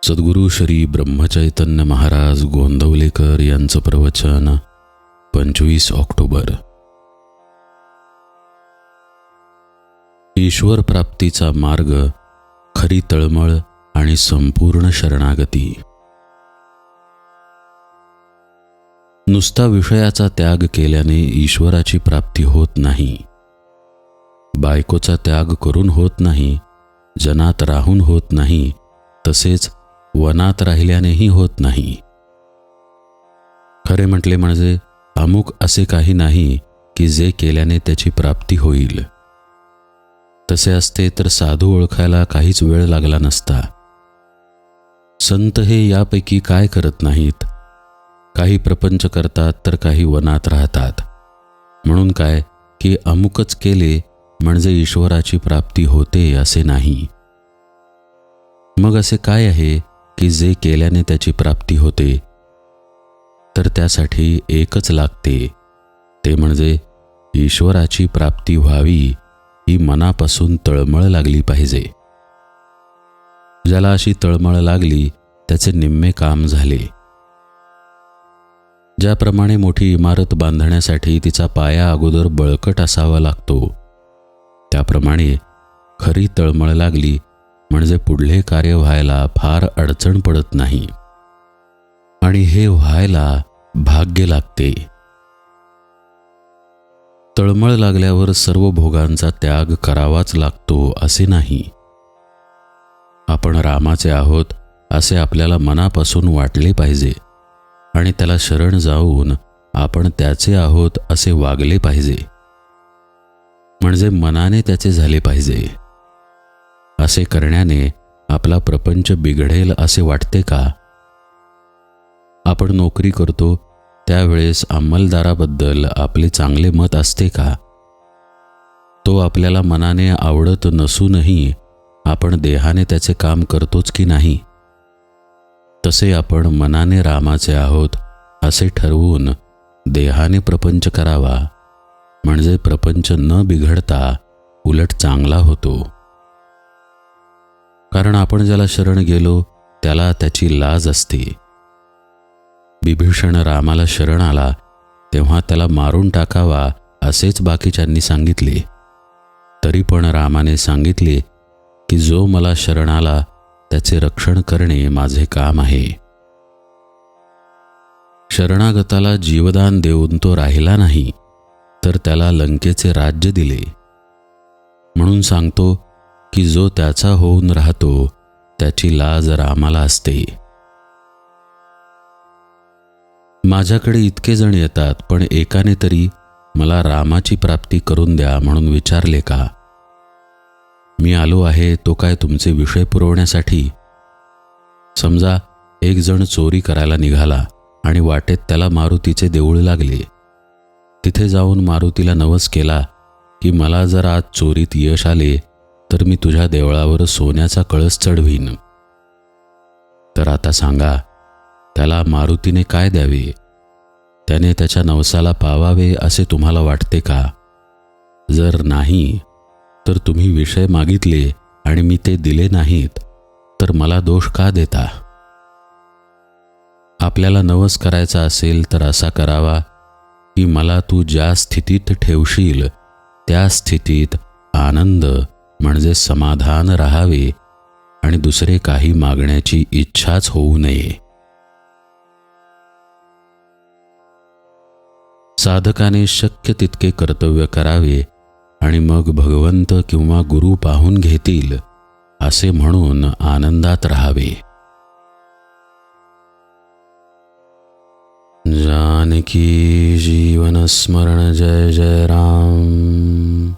सद्गुरू श्री ब्रह्मचैतन्य महाराज गोंदवलेकर यांचं प्रवचन 25 ऑक्टोबर. ईश्वर प्राप्तीचा मार्ग, खरी तळमळ आणि संपूर्ण शरणागती. नुसता विषयाचा त्याग केल्याने ईश्वराची प्राप्ती होत नाही. बायकोचा त्याग करून होत नाही, जनात राहून होत नाही, तसेच वनात राहिल्यानेही होत नाही. खरे म्हटले म्हणजे अमुक असे काही नाही की जे केल्याने त्याची प्राप्ती होईल. तसे असते तर साधू ओळखायला काहीच वेळ लागला नसता. संत हे यापैकी काय करत नाहीत. काही प्रपंच करतात तर काही वनात राहतात. म्हणून काय की अमुकच केले म्हणजे ईश्वराची प्राप्ती होते असे नाही. मग असे काय आहे की जे केल्याने त्याची प्राप्ती होते? तर त्यासाठी एकच लागते, ते म्हणजे ईश्वराची प्राप्ती व्हावी ही मनापासून तळमळ लागली पाहिजे. ज्याला अशी तळमळ लागली त्याचे निम्मे काम झाले. ज्याप्रमाणे मोठी इमारत बांधण्यासाठी तिचा पाया अगोदर बळकट असावा लागतो, त्याप्रमाणे खरी तळमळ लागली म्हणजे पुढले कार्य व्हायला फार अडचण पडत नाही. आणि हे व्हायला भाग्य लागते. तळमळ लागल्यावर सर्व भोगांचा त्याग करावाच लागतो असे नाही. आपण रामाचे आहोत असे आपल्याला मनापासून वाटले पाहिजे आणि त्याला शरण जाऊन आपण त्याचे आहोत असे वागले पाहिजे. म्हणजे मनाने त्याचे झाले पाहिजे. असे करण्याने आपला प्रपंच बिघडेल असे वाटते का? आपण नोकरी करतो त्यावेळेस अंमलदाराबद्दल आपले चांगले मत असते का? तो आपल्याला मनाने आवडत नसूनही आपण देहाने त्याचे काम करतोच की नाही? तसे आपण मनाने रामाचे आहोत असे ठरवून देहाने प्रपंच करावा, म्हणजे प्रपंच न बिघडता उलट चांगला होतो. कारण आपण ज्याला शरण गेलो त्याला त्याची लाज असते. विभीषण रामाला शरण आला तेव्हा त्याला मारून टाकावा असेच बाकीच्यांनी सांगितले. तरी पण रामाने सांगितले की जो मला शरण आला त्याचे रक्षण करणे माझे काम आहे. शरणागताला जीवदान देऊन तो राहिला नाही तर त्याला लंकेचे राज्य दिले. म्हणून सांगतो की जो त्याचा होऊन राहतो त्याची लाज रामाला असते. माझ्याकडे इतके जण येतात, पण एकाने तरी मला रामाची प्राप्ती करून द्या म्हणून विचारले का? मी आलो आहे तो काय तुमचे विषय पुरवण्यासाठी? समजा एक जण चोरी करायला निघाला आणि वाटेत त्याला मारुतीचे देऊळ लागले. तिथे जाऊन मारुतीला नवस केला की मला जर आज चोरीत यश आले तर मी तुझ्या देवळावर सोन्याचा कळस चढवीन. तर आता सांगा, त्याला मारुतीने काय द्यावे? त्याने त्याच्या नवसाला पावावे असे तुम्हाला वाटते का? जर नाही तर तुम्ही विषय मागितले आणि मी ते दिले नाहीत तर मला दोष का देता? आपल्याला नवस करायचा असेल तर असा करावा की मला तू ज्या स्थितीत ठेवशील त्या स्थितीत आनंद म्हणजे समाधान राहावे आणि दुसरे काही मागण्याची इच्छाच होऊ नये. साधकाने शक्य तितके कर्तव्य करावे आणि मग भगवंत किंवा गुरु पाहून घेतील असे म्हणून आनंदात राहावे. जानकी जीवन स्मरण जय जय राम.